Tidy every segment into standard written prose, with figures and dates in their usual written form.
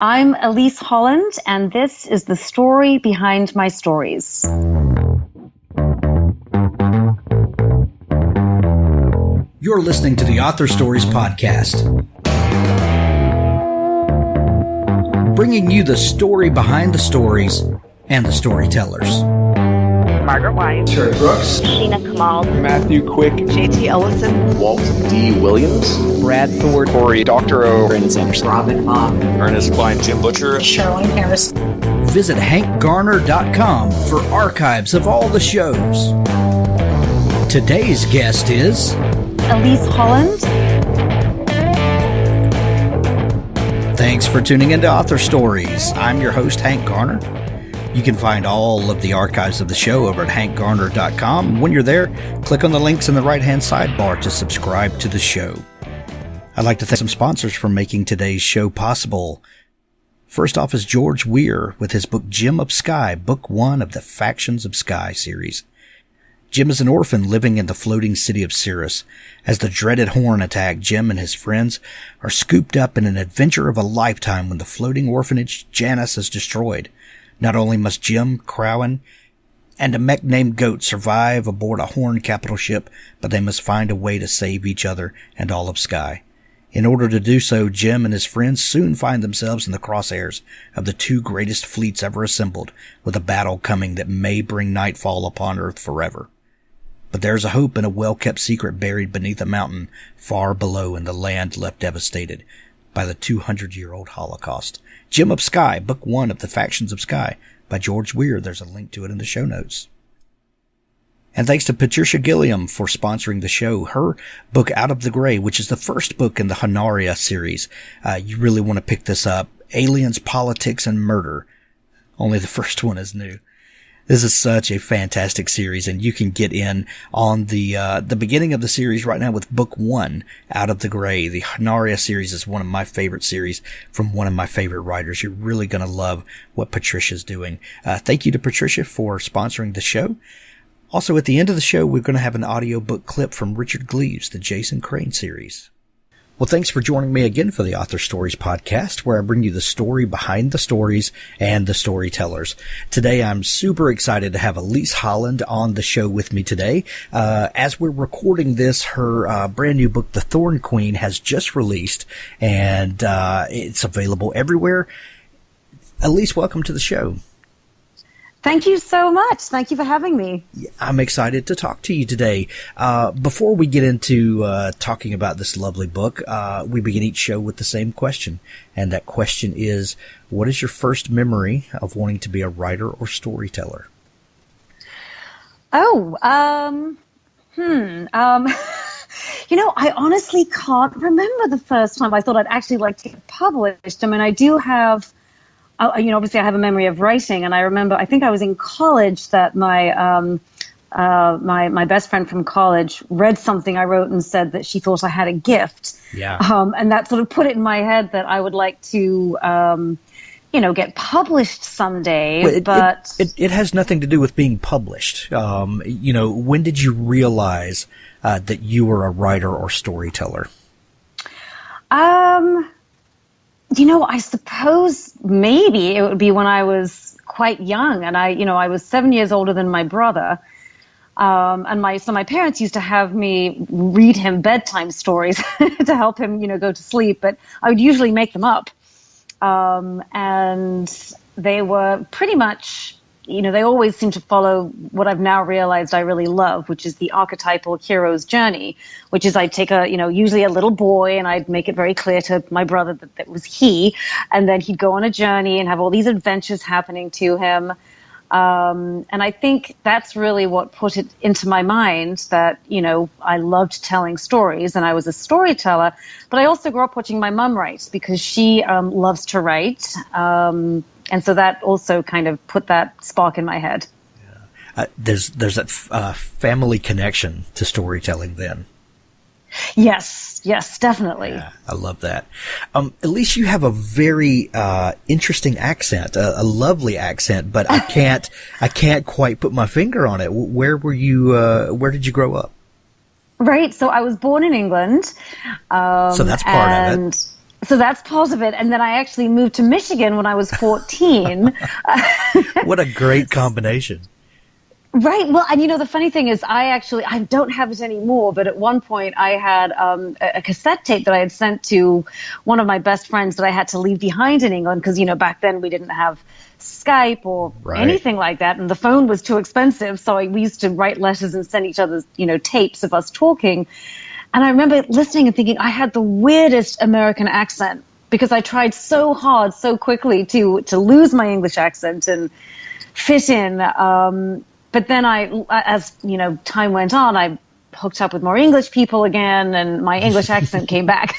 I'm Elise Holland, and this is the story behind my stories. You're listening to the Author Stories Podcast, bringing you the story behind the stories and the storytellers. Margaret White, Terry Brooks, Sheena Kamal, Matthew Quick, JT Ellison, Walt D. Williams, Brad Thor, Corey, Dr. O, Brandon Sanders, Robin Mom, Ernest Klein, Tim Butcher, Sherwin Harris. Visit hankgarner.com for archives of all the shows. Today's guest is Elise Holland. Thanks for tuning into Author Stories. I'm your host, Hank Garner. You can find all of the archives of the show over at hankgarner.com. When you're there, click on the links in the right-hand sidebar to subscribe to the show. I'd like to thank some sponsors for making today's show possible. First off is George Weir with his book Gem of Sky, Book 1 of the Factions of Sky series. Jim is an orphan living in the floating city of Cirrus. As the dreaded Horn attack, Jim and his friends are scooped up in an adventure of a lifetime when the floating orphanage Janus is destroyed. Not only must Jim, Crowan, and a mech named Goat survive aboard a Horn capital ship, but they must find a way to save each other and all of Sky. In order to do so, Jim and his friends soon find themselves in the crosshairs of the two greatest fleets ever assembled, with a battle coming that may bring nightfall upon Earth forever. But there's a hope and a well-kept secret buried beneath a mountain far below in the land left devastated by the 200-year-old Holocaust. Gem of Sky, Book 1 of the Factions of Sky by George Weir. There's a link to it in the show notes. And thanks to Patricia Gilliam for sponsoring the show. Her book, Out of the Gray, which is the first book in the Honaria series. You really want to pick this up. Aliens, Politics, and Murder. Only the first one is new. This is such a fantastic series, and you can get in on the beginning of the series right now with Book 1, Out of the Gray. The Honaria series is one of my favorite series from one of my favorite writers. You're really going to love what Patricia's doing. Thank you to Patricia for sponsoring the show. Also, at the end of the show, we're going to have an audiobook clip from Richard Gleaves, the Jason Crane series. Well, thanks for joining me again for the Author Stories Podcast, where I bring you the story behind the stories and the storytellers. Today, I'm super excited to have Elise Holland on the show with me today. As we're recording this, her brand new book, The Thorn Queen, has just released, and it's available everywhere. Elise, welcome to the show. Thank you so much. Thank you for having me. I'm excited to talk to you today. Before we get into talking about this lovely book, we begin each show with the same question. And that question is, what is your first memory of wanting to be a writer or storyteller? I honestly can't remember the first time I thought I'd actually like to get published. I mean, I do have... obviously I have a memory of writing, and I remember, I think I was in college that my best friend from college read something I wrote and said that she thought I had a gift. Yeah. And that sort of put it in my head that I would like to, get published someday. Well, it has nothing to do with being published. When did you realize that you were a writer or storyteller? I suppose maybe it would be when I was quite young, and I was 7 years older than my brother, and my parents used to have me read him bedtime stories to help him, go to sleep, but I would usually make them up, and they were pretty much, they always seem to follow what I've now realized I really love, which is the archetypal hero's journey, which is I'd take usually a little boy, and I'd make it very clear to my brother that it was he, and then he'd go on a journey and have all these adventures happening to him. And I think that's really what put it into my mind that, I loved telling stories and I was a storyteller, but I also grew up watching my mum write because she loves to write. And so that also kind of put that spark in my head. There's that family connection to storytelling then. Yes, definitely. Yeah, I love that. Elise, you have a very interesting accent, a lovely accent, but I can't quite put my finger on it. Where were you? Where did you grow up? Right. So I was born in England. So that's part of it. So that's part of it. And then I actually moved to Michigan when I was 14. What a great combination. Right. Well, and the funny thing is I don't have it anymore, but at one point I had a cassette tape that I had sent to one of my best friends that I had to leave behind in England because, back then we didn't have Skype or anything like that, and the phone was too expensive, so we used to write letters and send each other, tapes of us talking. And I remember listening and thinking I had the weirdest American accent because I tried so hard so quickly to lose my English accent and fit in. But then as time went on, I hooked up with more English people again, and my English accent came back.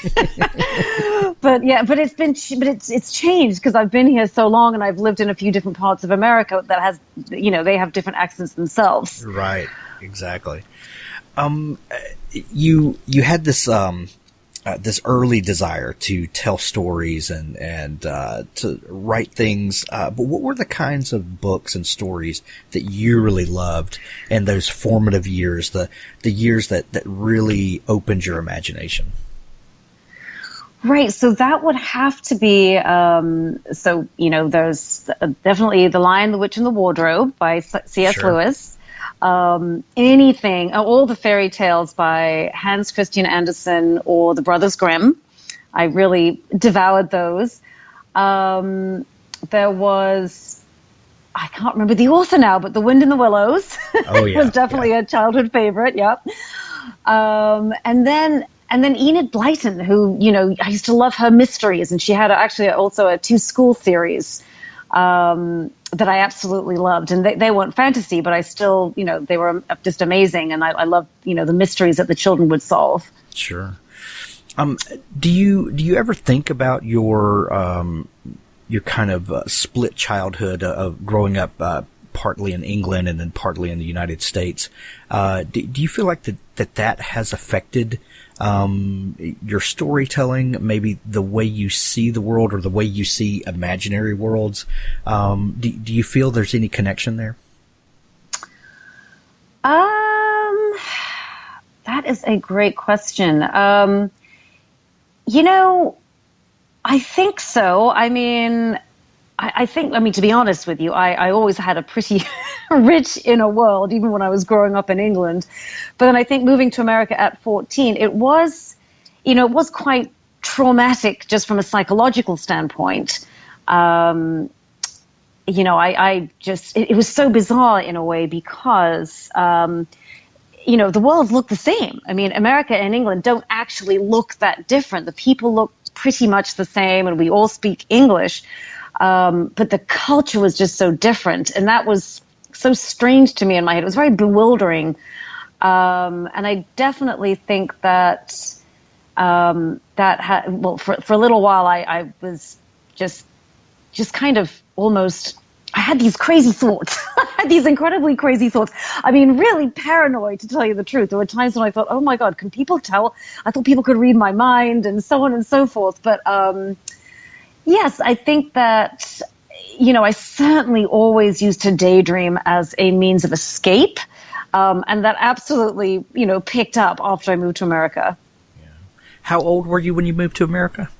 But it's changed because I've been here so long, and I've lived in a few different parts of America that has, they have different accents themselves. Right. Exactly. You had this this early desire to tell stories and to write things. But what were the kinds of books and stories that you really loved in those formative years, the years that really opened your imagination? Right. So that would have to be, there's definitely The Lion, the Witch, and the Wardrobe by C.S. Sure. Lewis. Anything, all the fairy tales by Hans Christian Andersen or the Brothers Grimm. I really devoured those. There was, I can't remember the author now, but The Wind in the Willows was definitely a childhood favorite. Yep. And then Enid Blyton, who, I used to love her mysteries, and she had actually also a 2 school series that I absolutely loved. And they weren't fantasy, but I still, they were just amazing. And I loved, the mysteries that the children would solve. Sure. Do you ever think about your kind of split childhood of growing up partly in England and then partly in the United States? Do you feel like that has affected your storytelling, maybe the way you see the world or the way you see imaginary worlds? Do you feel there's any connection there? That is a great question. I think so. I mean, to be honest with you, I always had a pretty rich inner world, even when I was growing up in England. But then I think moving to America at 14, it was quite traumatic just from a psychological standpoint. It was so bizarre in a way because, the world looked the same. I mean, America and England don't actually look that different. The people look pretty much the same, and we all speak English. But the culture was just so different, and that was so strange to me in my head. It was very bewildering. And I definitely think that for a little while I was just kind of almost, I had these crazy thoughts. I had these incredibly crazy thoughts. I mean, really paranoid, to tell you the truth. There were times when I thought, oh my God, can people tell? I thought people could read my mind, and so on and so forth. But yes, I think that, I certainly always used to daydream as a means of escape. And that absolutely, picked up after I moved to America. Yeah. How old were you when you moved to America?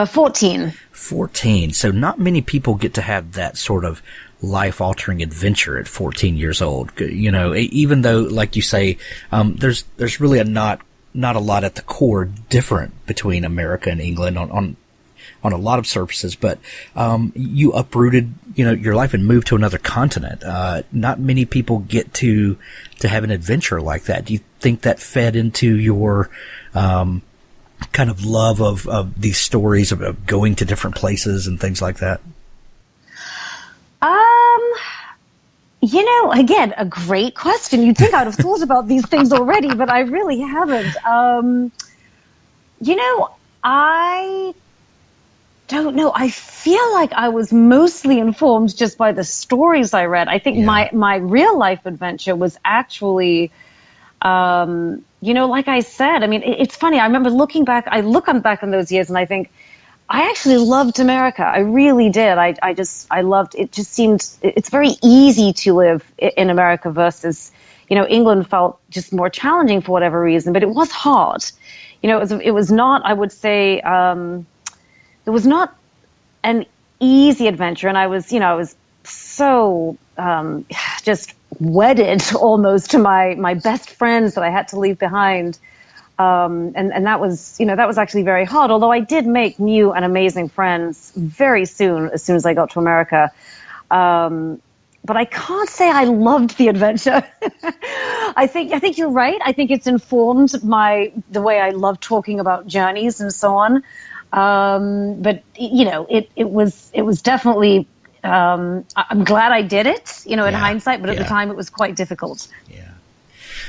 14. 14. So not many people get to have that sort of life-altering adventure at 14 years old. Even though, like you say, there's really not a lot at the core different between America and England on a lot of surfaces, but you uprooted, your life and moved to another continent. Not many people get to have an adventure like that. Do you think that fed into your kind of love of these stories of going to different places and things like that? Again, a great question. You'd think I'd have thought about these things already, but I really haven't. I don't know. I feel like I was mostly informed just by the stories I read. I think my real life adventure was actually, like I said, I mean, it's funny. I remember looking back, I look back on those years and I think I actually loved America. I really did. I loved, it just seemed, it's very easy to live in America versus, England felt just more challenging for whatever reason, but it was hard. It was not, I would say, it was not an easy adventure, and I was so just wedded almost to my best friends that I had to leave behind. And that was actually very hard, although I did make new and amazing friends very soon, as soon as I got to America. But I can't say I loved the adventure. I think you're right. I think it's informed the way I love talking about journeys and so on. But it was definitely, I'm glad I did it, in hindsight, but at the time it was quite difficult. Yeah.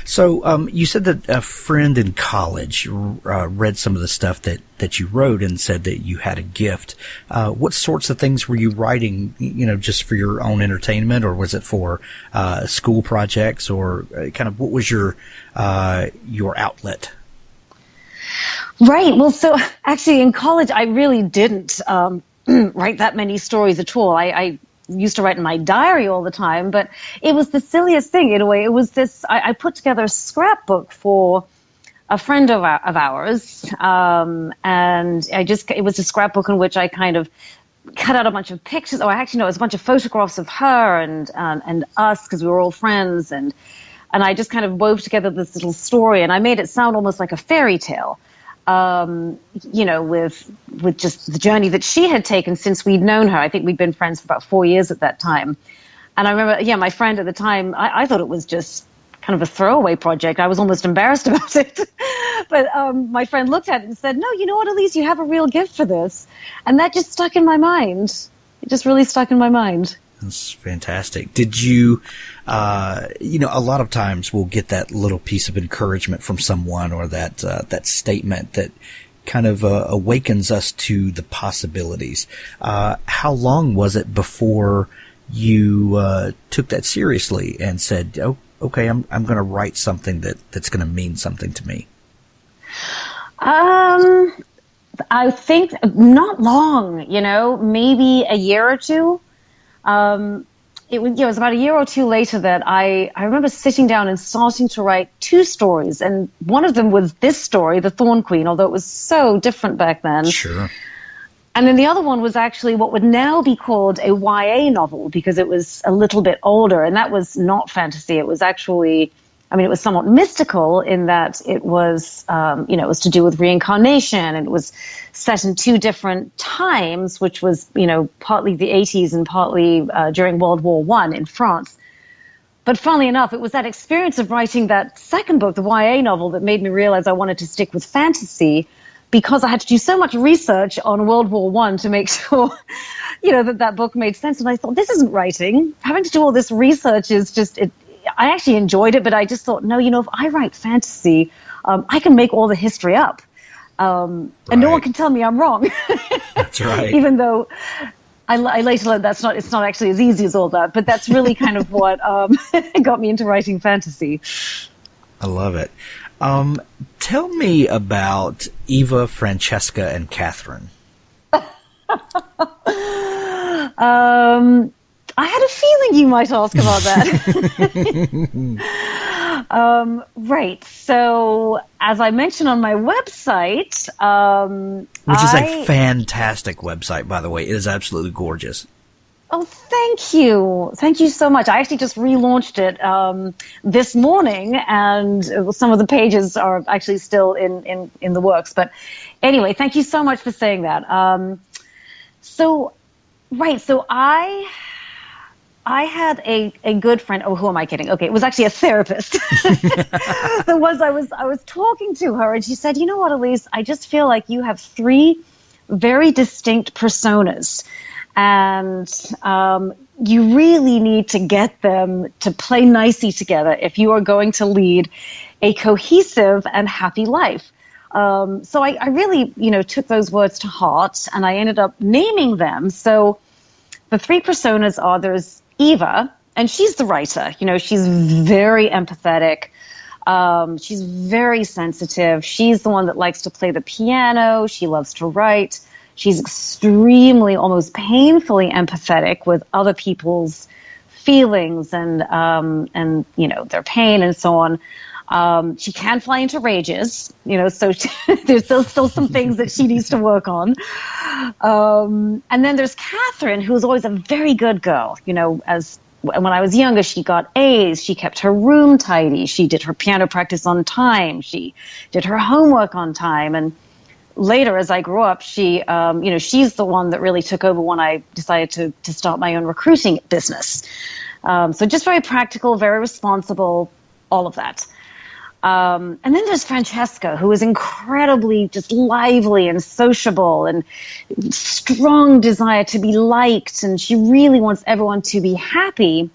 So you said that a friend in college read some of the stuff that you wrote and said that you had a gift. What sorts of things were you writing, just for your own entertainment, or was it for school projects, or kind of what was your outlet? Right. Well, so actually in college, I really didn't write that many stories at all. I used to write in my diary all the time, but it was the silliest thing in a way. It was this, I put together a scrapbook for a friend of ours, and it was a scrapbook in which I kind of cut out a bunch of pictures. Oh, actually, no, it was a bunch of photographs of her and us, because we were all friends, and I just kind of wove together this little story, and I made it sound almost like a fairy tale. With just the journey that she had taken since we'd known her. I think we'd been friends for about 4 years at that time. And I remember, my friend at the time, I thought it was just kind of a throwaway project. I was almost embarrassed about it. But my friend looked at it and said, "No, you know what, Elise, you have a real gift for this." And that just stuck in my mind. It just really stuck in my mind. That's fantastic. Did you, a lot of times we'll get that little piece of encouragement from someone, or that statement that kind of awakens us to the possibilities. How long was it before you took that seriously and said, "Oh, okay, I'm going to write something that's going to mean something to me"? I think not long. Maybe a year or two. It was about a year or two later that I remember sitting down and starting to write 2 stories, and one of them was this story, The Thorn Queen, although it was so different back then. Sure. And then the other one was actually what would now be called a YA novel, because it was a little bit older, and that was not fantasy. It was actually, it was somewhat mystical in that it was, it was to do with reincarnation, and it was set in 2 different times, which was, partly the 80s and partly during World War I in France. But funnily enough, it was that experience of writing that second book, the YA novel, that made me realize I wanted to stick with fantasy, because I had to do so much research on World War I to make sure, that book made sense. And I thought, this isn't writing. Having to do all this research is just, I actually enjoyed it, but I just thought, no, if I write fantasy, I can make all the history up. And no one can tell me I'm wrong. That's right. Even though I later learned it's not actually as easy as all that, but that's really kind of what got me into writing fantasy. I love it. Tell me about Eva, Francesca, and Catherine. I had a feeling you might ask about that. Right. So, as I mentioned on my website, which is a fantastic website, by the way. It is absolutely gorgeous. Oh, thank you. Thank you so much. I actually just relaunched it this morning, and some of the pages are actually still in the works. But anyway, thank you so much for saying that. So I had a good friend. Oh, who am I kidding? Okay, it was actually a therapist. I was talking to her, and she said, "You know what, Elise? I just feel like you have 3 very distinct personas, and you really need to get them to play nicely together if you are going to lead a cohesive and happy life." So I really, took those words to heart, and I ended up naming them. So the 3 personas are, there's Eva, and she's the writer. She's very empathetic. She's very sensitive. She's the one that likes to play the piano. She loves to write. She's extremely, almost painfully empathetic with other people's feelings and their pain and so on. She can fly into rages, so there's still some things that she needs to work on. And then there's Catherine, who's always a very good girl. When I was younger, she got A's. She kept her room tidy. She did her piano practice on time. She did her homework on time. And later, as I grew up, she's the one that really took over when I decided to start my own recruiting business. So just very practical, very responsible, all of that. And then there's Francesca, who is incredibly just lively and sociable and strong desire to be liked. And she really wants everyone to be happy.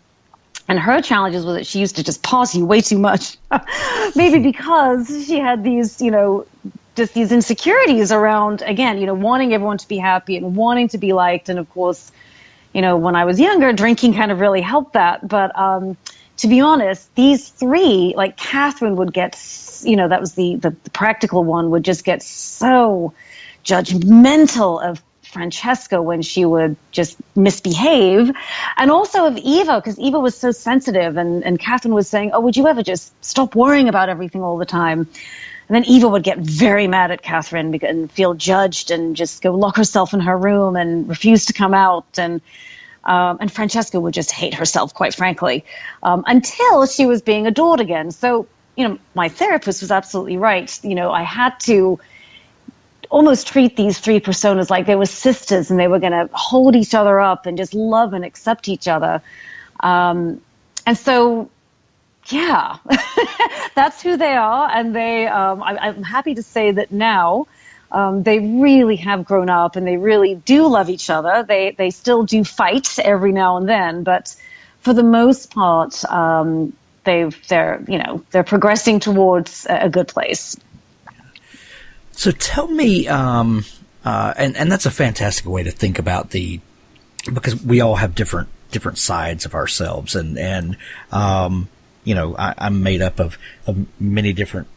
And her challenges was that she used to just party way too much, maybe because she had these, just these insecurities around, again, wanting everyone to be happy and wanting to be liked. And of course, when I was younger, drinking kind of really helped that. But, to be honest, these three, like Catherine would get, that was the practical one, would just get so judgmental of Francesca when she would just misbehave. And also of Eva, because Eva was so sensitive. And Catherine was saying, oh, would you ever just stop worrying about everything all the time? And then Eva would get very mad at Catherine and feel judged and just go lock herself in her room and refuse to come out. And Francesca would just hate herself, quite frankly, until she was being adored again. So, my therapist was absolutely right. I had to almost treat these three personas like they were sisters and they were going to hold each other up and just love and accept each other. And so, yeah, that's who they are. And I'm happy to say that now, they really have grown up and they really do love each other. They still do fight every now and then, but for the most part, they're progressing towards a good place. So tell me, and that's a fantastic way to think about because we all have different sides of ourselves, and I'm made up of many different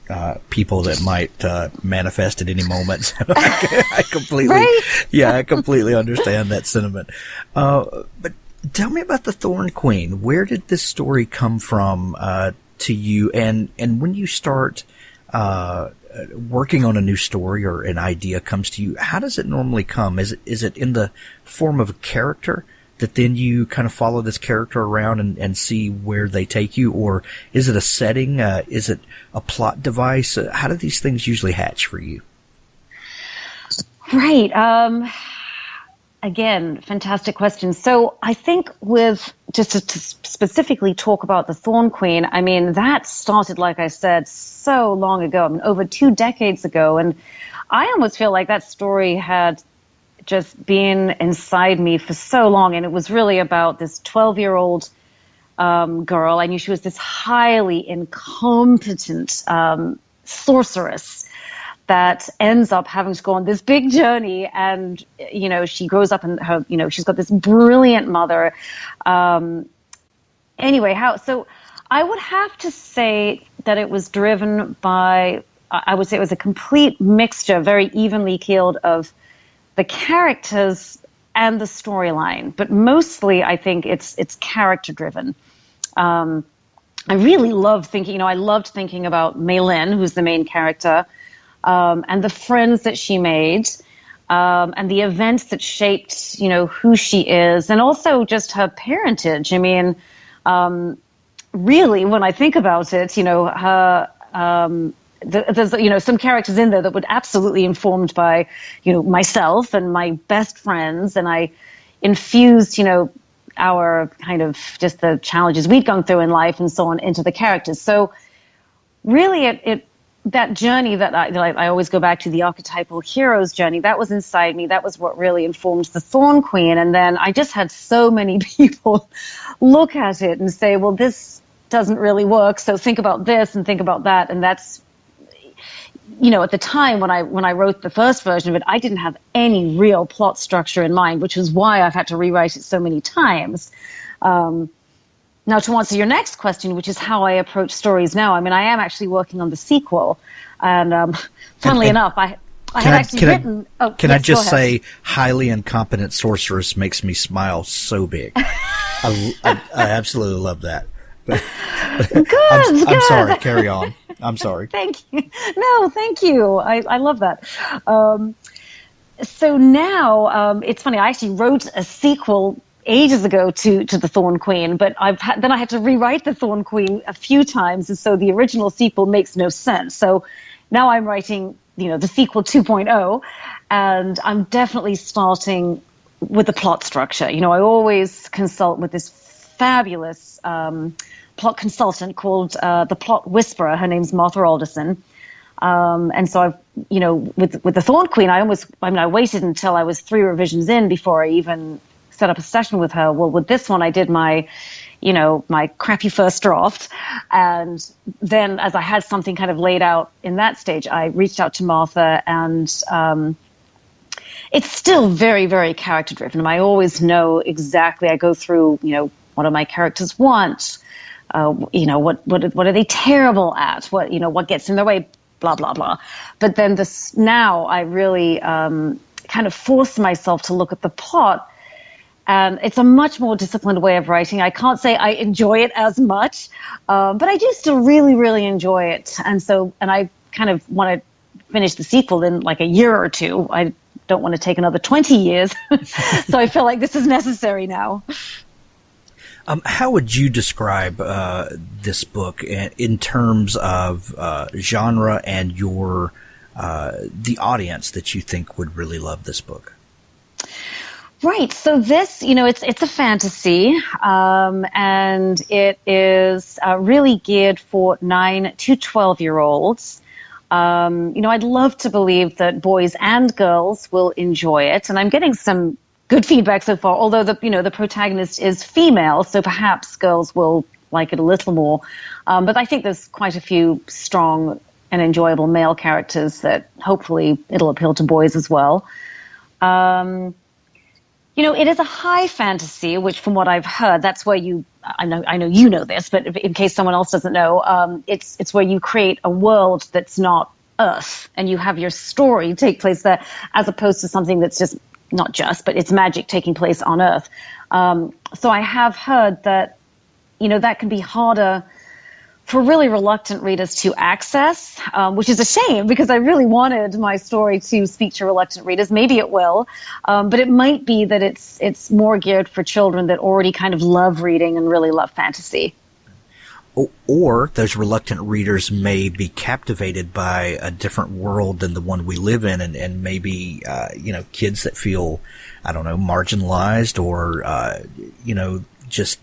people that might manifest at any moment. So I completely, right? Yeah, I completely understand that sentiment. But tell me about the Thorn Queen. Where did this story come from to you? And when you start working on a new story or an idea comes to you, how does it normally come? Is it in the form of a character that then you kind of follow this character around and see where they take you? Or is it a setting? Is it a plot device? How do these things usually hatch for you? Right. Again, fantastic question. So I think just to specifically talk about the Thorn Queen, I mean, that started, like I said, so long ago, over 2 decades ago. And I almost feel like that story had just been inside me for so long. And it was really about this 12-year-old girl. I knew she was this highly incompetent sorceress that ends up having to go on this big journey. And, she grows up and she's got this brilliant mother. So I would have to say that it was driven by, I would say it was a complete mixture, very evenly keeled of the characters and the storyline, but mostly I think it's character driven. I really loved thinking about Meylyne, who's the main character, and the friends that she made, and the events that shaped, who she is, and also just her parentage. I mean, really, when I think about it, her, there's some characters in there that would absolutely informed by, myself and my best friends, and I infused, our kind of just the challenges we'd gone through in life and so on into the characters. So really that journey that I always go back to, the archetypal hero's journey, that was inside me. That was what really informed the Thorn Queen. And then I just had so many people look at it and say, well, this doesn't really work. So think about this and think about that. And that's, at the time when I wrote the first version of it, I didn't have any real plot structure in mind, which is why I've had to rewrite it so many times. Now, to answer your next question, which is how I approach stories now, I mean, I am actually working on the sequel. And funnily enough, I had actually written... Can I just say, highly incompetent sorceress makes me smile so big. I absolutely love that. Good. I'm sorry, carry on. I'm sorry. Thank you. No, thank you. I love that. So now, it's funny, I actually wrote a sequel ages ago to the Thorn Queen, but then I had to rewrite the Thorn Queen a few times, and so the original sequel makes no sense. So now I'm writing, the sequel 2.0, and I'm definitely starting with the plot structure. I always consult with this fabulous plot consultant called the Plot Whisperer. Her name's Martha Alderson. And so I've, with the Thorn Queen, I waited until I was 3 revisions in before I even set up a session with her. Well, with this one, I did my crappy first draft. And then as I had something kind of laid out in that stage, I reached out to Martha, and it's still very, very character driven. I always know exactly, I go through, what do my characters want? What are they terrible at? What gets in their way? Blah, blah, blah. But then now I really kind of force myself to look at the plot. And it's a much more disciplined way of writing. I can't say I enjoy it as much, but I do still really, really enjoy it. And I kind of want to finish the sequel in like a year or two. I don't want to take another 20 years. So I feel like this is necessary now. How would you describe this book in terms of genre and the audience that you think would really love this book? Right. So this, it's a fantasy, and it is really geared for 9 to 12-year-olds. I'd love to believe that boys and girls will enjoy it, and I'm getting some good feedback so far, although the protagonist is female, so perhaps girls will like it a little more. But I think there's quite a few strong and enjoyable male characters that hopefully it'll appeal to boys as well. It is a high fantasy, which from what I've heard, that's where I know you know this, but in case someone else doesn't know, it's where you create a world that's not Earth, and you have your story take place there, as opposed to something that's just, not just, but it's magic taking place on Earth. So I have heard that, that can be harder for really reluctant readers to access, which is a shame because I really wanted my story to speak to reluctant readers. Maybe it will, but it might be that it's more geared for children that already kind of love reading and really love fantasy. Or those reluctant readers may be captivated by a different world than the one we live in, and maybe, kids that feel, marginalized or, just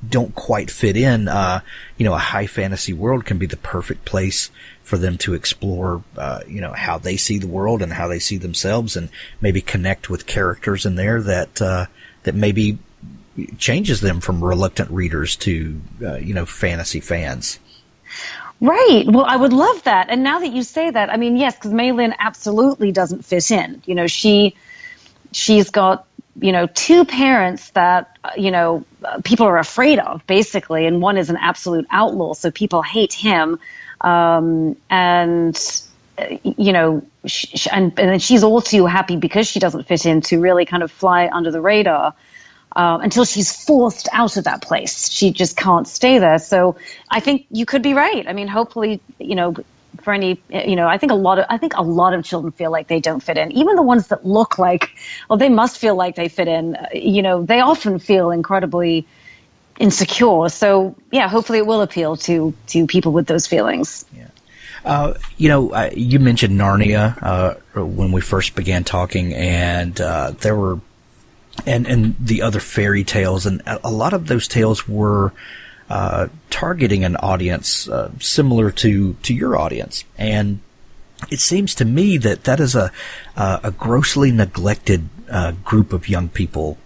don't quite fit in. A high fantasy world can be the perfect place for them to explore, how they see the world and how they see themselves, and maybe connect with characters in there that maybe changes them from reluctant readers to, fantasy fans. Right. Well, I would love that. And now that you say that, I mean, yes, because Meylyne absolutely doesn't fit in. She's got, 2 parents that, people are afraid of, basically. And one is an absolute outlaw, so people hate him. And then she's all too happy because she doesn't fit in to really kind of fly under the radar. Until she's forced out of that place. She just can't stay there. So I think you could be right. I mean, hopefully, for any, I think a lot of children feel like they don't fit in. Even the ones that look like, well, they must feel like they fit in. They often feel incredibly insecure. So yeah, hopefully it will appeal to people with those feelings. Yeah. You mentioned Narnia when we first began talking, and there were and the other fairy tales, and a lot of those tales were targeting an audience similar to your audience. And it seems to me that is a grossly neglected group of young people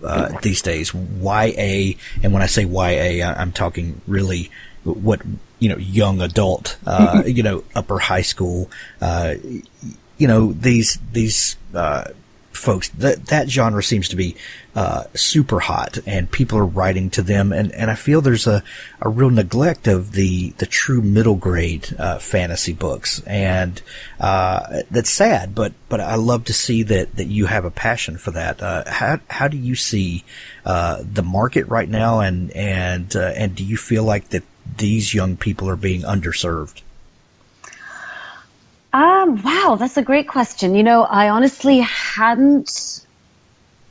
these days. YA, and when I say YA, I'm talking really what young adult, upper high school, these folks, that genre seems to be super hot, and people are writing to them, and I feel there's a real neglect of the true middle grade fantasy books, and that's sad, but I love to see that you have a passion for that. How do you see the market right now, and do you feel like that these young people are being underserved? Wow, that's a great question. I honestly hadn't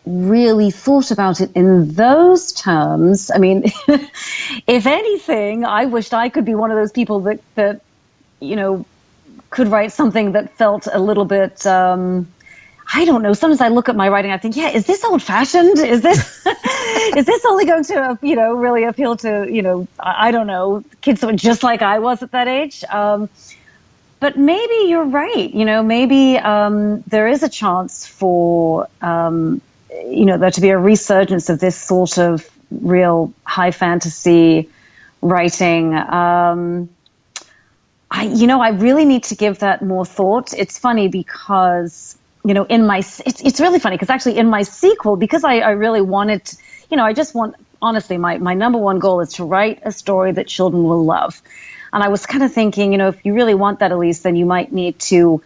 really thought about it in those terms. I mean, if anything, I wished I could be one of those people that could write something that felt a little bit, I don't know. Sometimes I look at my writing, I think, yeah, is this old fashioned? Is this, is this only going to, really appeal to, I don't know, kids that were just like I was at that age? But maybe you're right. Maybe there is a chance for, there to be a resurgence of this sort of real high fantasy writing. I really need to give that more thought. It's funny because, it's really funny because actually in my sequel, because I really wanted to, I just want, honestly, my number one goal is to write a story that children will love. And I was kind of thinking, if you really want that, Elise, then you might need to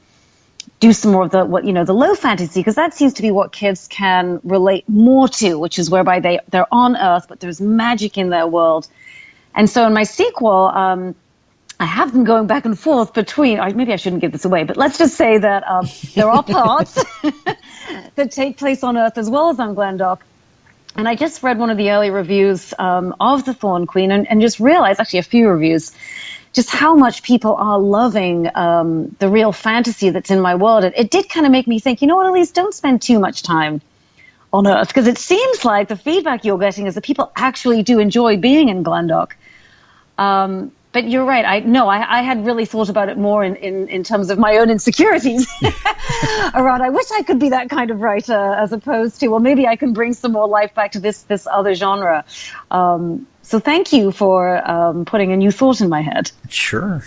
do some more of the low fantasy, because that seems to be what kids can relate more to, which is whereby they're on Earth, but there's magic in their world. And so in my sequel, I have been going back and forth between, maybe I shouldn't give this away, but let's just say that there are parts that take place on Earth as well as on Glendoch. And I just read one of the early reviews of the Thorn Queen and just realized, actually a few reviews, just how much people are loving the real fantasy that's in my world. It did kind of make me think, you know what, Elise, don't spend too much time on Earth, because it seems like the feedback you're getting is that people actually do enjoy being in Glendoch. But you're right. I had really thought about it more in terms of my own insecurities around, I wish I could be that kind of writer, as opposed to, well, maybe I can bring some more life back to this other genre. So thank you for putting a new thought in my head. Sure.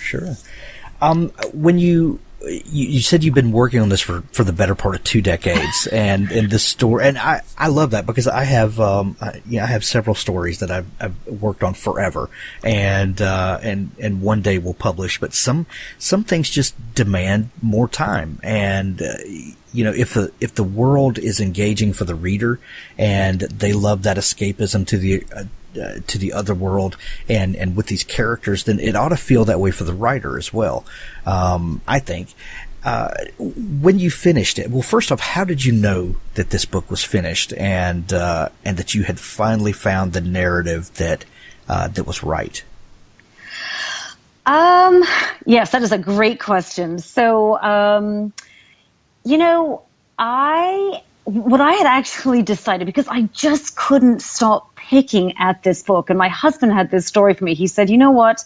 When you said you've been working on this for the better part of 2 decades, and in this story, and I love that, because I have I have several stories that I've worked on forever, and one day will publish, but some things just demand more time, and if the world is engaging for the reader and they love that escapism to the other world and with these characters, then it ought to feel that way for the writer as well. I think. When you finished it, well, first off, how did you know that this book was finished and that you had finally found the narrative that was right? Yes, that is a great question. So, what I had actually decided, because I just couldn't stop picking at this book, and my husband had this story for me. He said, you know what?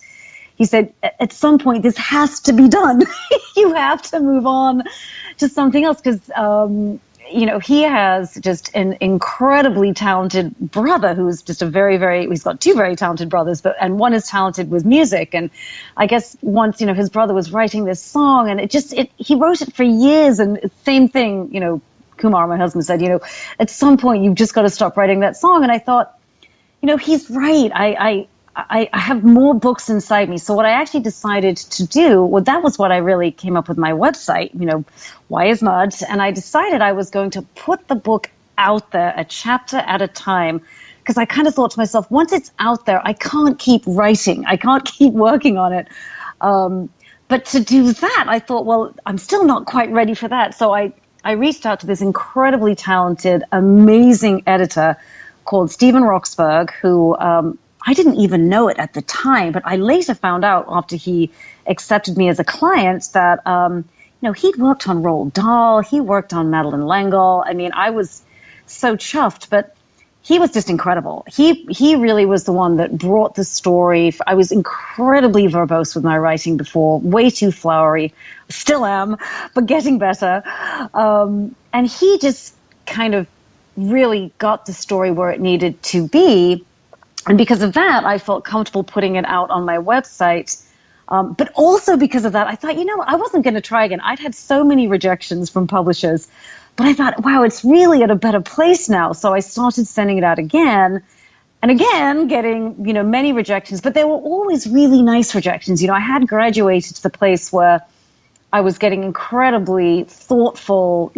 He said, at some point, this has to be done. You have to move on to something else, because, he has just an incredibly talented brother who's just he's got 2 very talented brothers, and one is talented with music. And I guess once, his brother was writing this song, and he wrote it for years, and same thing, Kumar, my husband, said, at some point you've just got to stop writing that song. And I thought, he's right. I have more books inside me. So what I actually decided to do, well, that was what I really came up with my website, Why is Mud? And I decided I was going to put the book out there a chapter at a time, because I kind of thought to myself, once it's out there, I can't keep writing. I can't keep working on it. But to do that, I thought, well, I'm still not quite ready for that. So I reached out to this incredibly talented, amazing editor called Stephen Roxburgh, who I didn't even know it at the time, but I later found out after he accepted me as a client that, he'd worked on Roald Dahl, he worked on Madeleine L'Engle. I mean, I was so chuffed, but he was just incredible. He really was the one that brought the story. I was incredibly verbose with my writing before, way too flowery, still am, but getting better. And he just kind of really got the story where it needed to be. And because of that, I felt comfortable putting it out on my website. But also because of that, I thought, I wasn't going to try again. I'd had so many rejections from publishers, but I thought, wow, it's really at a better place now. So I started sending it out again and again, getting, many rejections, but they were always really nice rejections. I had graduated to the place where I was getting incredibly thoughtful,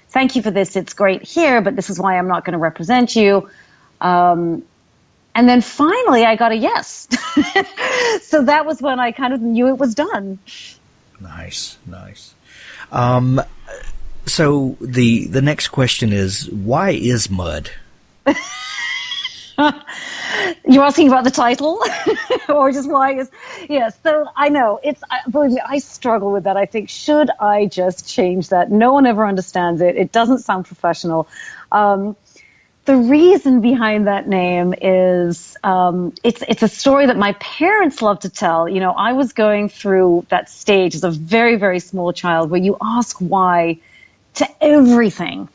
thank you for this. It's great here, but this is why I'm not going to represent you. And then finally I got a yes. So that was when I kind of knew it was done. Nice. So the next question is, why is mud? You're asking about the title, or just why is? Yes. So I know believe me, I struggle with that. I think, should I just change that? No one ever understands it. It doesn't sound professional. The reason behind that name is it's a story that my parents love to tell. You know, I was going through that stage as a very, very small child where you ask why to everything.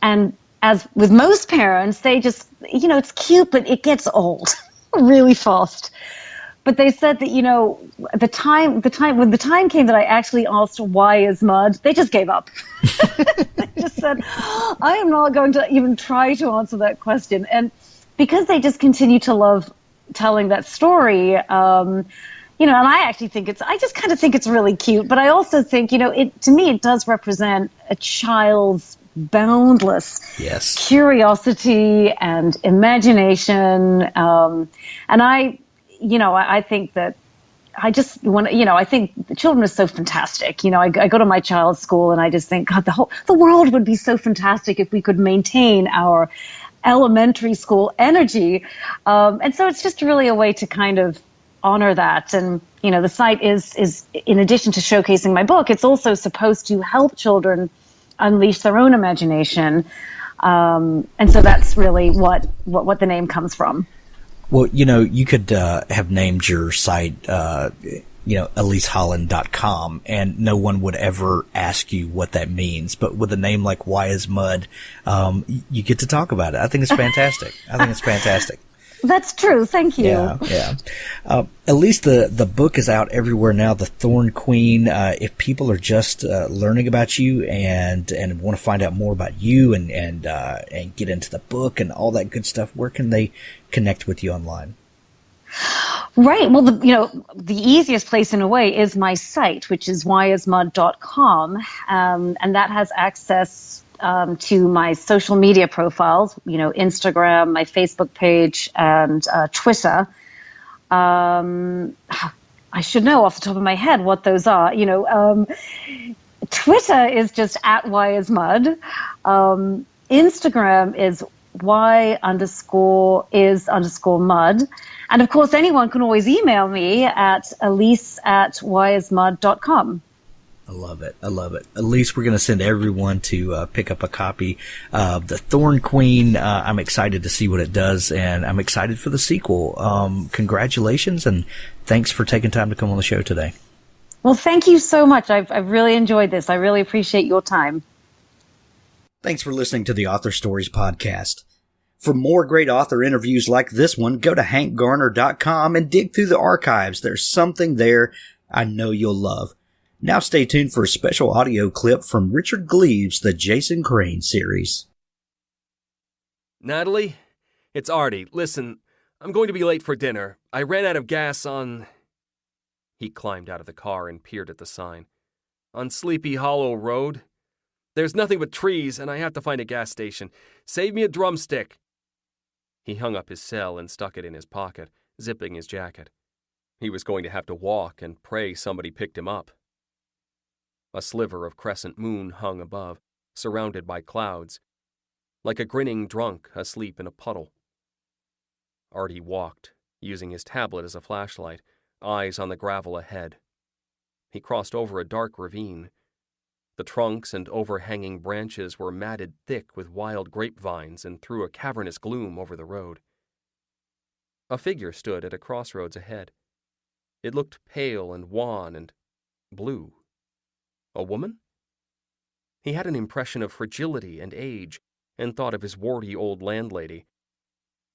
And as with most parents, they just, it's cute, but it gets old really fast. But they said that, when the time came that I actually asked why is mud, they just gave up. They just said, I am not going to even try to answer that question. And because they just continue to love telling that story, and I actually think I just kind of think it's really cute. But I also think, to me, it does represent a child's boundless curiosity and imagination. And I think that I just want I think the children are so fantastic. I go to my child's school and I just think, God, the world would be so fantastic if we could maintain our elementary school energy. And so it's just really a way to kind of honor that. And, the site is in addition to showcasing my book, it's also supposed to help children unleash their own imagination. And so that's really what the name comes from. Well, you could have named your site, EliseHolland.com, and no one would ever ask you what that means. But with a name like Why is Mud, you get to talk about it. I think it's fantastic. That's true. Thank you. Yeah. Elise, the book is out everywhere now, The Thorn Queen. If people are just learning about you and want to find out more about you and get into the book and all that good stuff, where can they connect with you online? Right. Well, the easiest place in a way is my site, which is whyismud.com, and that has access to my social media profiles, Instagram, my Facebook page, and Twitter. I should know off the top of my head what those are. Twitter is just @whyismud. Instagram is y_is_mud. And of course, anyone can always email me at elise@whyismud.com. I love it. Elise, we're going to send everyone to pick up a copy of The Thorn Queen. I'm excited to see what it does, and I'm excited for the sequel. Congratulations, and thanks for taking time to come on the show today. Well, thank you so much. I've really enjoyed this. I really appreciate your time. Thanks for listening to the Author Stories podcast. For more great author interviews like this one, go to hankgarner.com and dig through the archives. There's something there I know you'll love. Now stay tuned for a special audio clip from Richard Gleaves' The Jason Crane series. Natalie, it's Artie. Listen, I'm going to be late for dinner. I ran out of gas on... He climbed out of the car and peered at the sign. On Sleepy Hollow Road. There's nothing but trees, and I have to find a gas station. Save me a drumstick. He hung up his cell and stuck it in his pocket, zipping his jacket. He was going to have to walk and pray somebody picked him up. A sliver of crescent moon hung above, surrounded by clouds, like a grinning drunk asleep in a puddle. Artie walked, using his tablet as a flashlight, eyes on the gravel ahead. He crossed over a dark ravine. The trunks and overhanging branches were matted thick with wild grapevines and threw a cavernous gloom over the road. A figure stood at a crossroads ahead. It looked pale and wan and blue. A woman? He had an impression of fragility and age, and thought of his warty old landlady.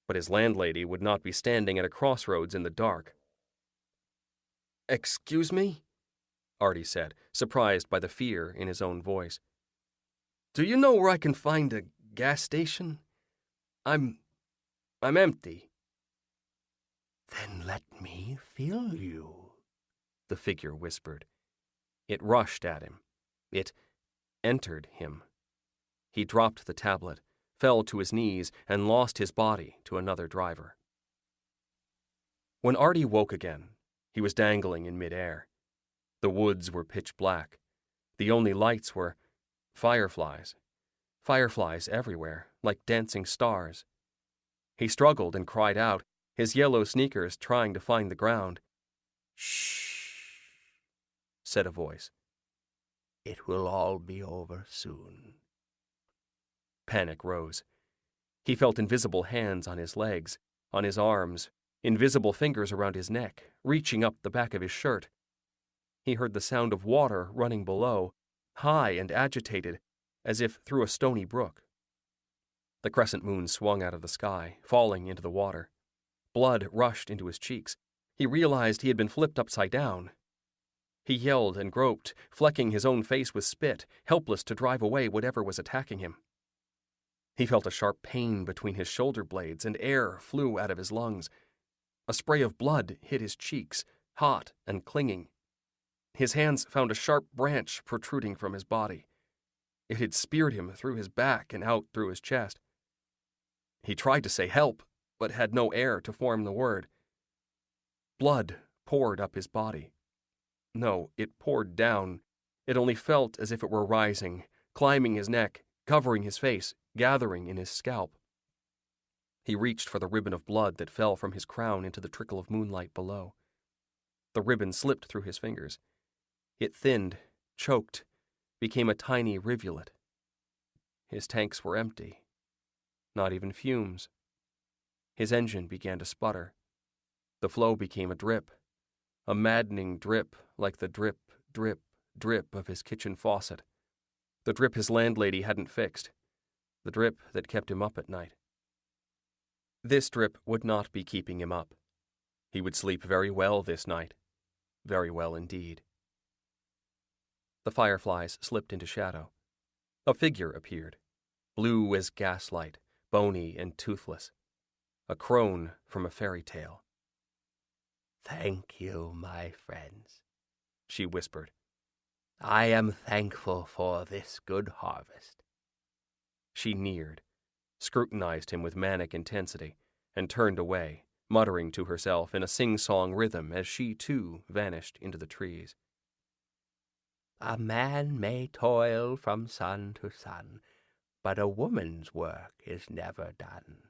But his landlady would not be standing at a crossroads in the dark. "Excuse me?" Artie said, surprised by the fear in his own voice. "Do you know where I can find a gas station? I'm empty." "Then let me fill you," the figure whispered. It rushed at him. It entered him. He dropped the tablet, fell to his knees, and lost his body to another driver. When Artie woke again, he was dangling in midair. The woods were pitch black. The only lights were fireflies. Fireflies everywhere, like dancing stars. He struggled and cried out, his yellow sneakers trying to find the ground. "Shh," said a voice. "It will all be over soon." Panic rose. He felt invisible hands on his legs, on his arms, invisible fingers around his neck, reaching up the back of his shirt. He heard the sound of water running below, high and agitated, as if through a stony brook. The crescent moon swung out of the sky, falling into the water. Blood rushed into his cheeks. He realized he had been flipped upside down. He yelled and groped, flecking his own face with spit, helpless to drive away whatever was attacking him. He felt a sharp pain between his shoulder blades, and air flew out of his lungs. A spray of blood hit his cheeks, hot and clinging. His hands found a sharp branch protruding from his body. It had speared him through his back and out through his chest. He tried to say help, but had no air to form the word. Blood poured up his body. No, it poured down. It only felt as if it were rising, climbing his neck, covering his face, gathering in his scalp. He reached for the ribbon of blood that fell from his crown into the trickle of moonlight below. The ribbon slipped through his fingers. It thinned, choked, became a tiny rivulet. His tanks were empty. Not even fumes. His engine began to sputter. The flow became a drip, a maddening drip like the drip, drip, drip of his kitchen faucet. The drip his landlady hadn't fixed. The drip that kept him up at night. This drip would not be keeping him up. He would sleep very well this night. Very well indeed. The fireflies slipped into shadow. A figure appeared, blue as gaslight, bony and toothless. A crone from a fairy tale. "Thank you, my friends," she whispered. "I am thankful for this good harvest." She neared, scrutinized him with manic intensity, and turned away, muttering to herself in a sing-song rhythm as she, too, vanished into the trees. "A man may toil from sun to sun, but a woman's work is never done,"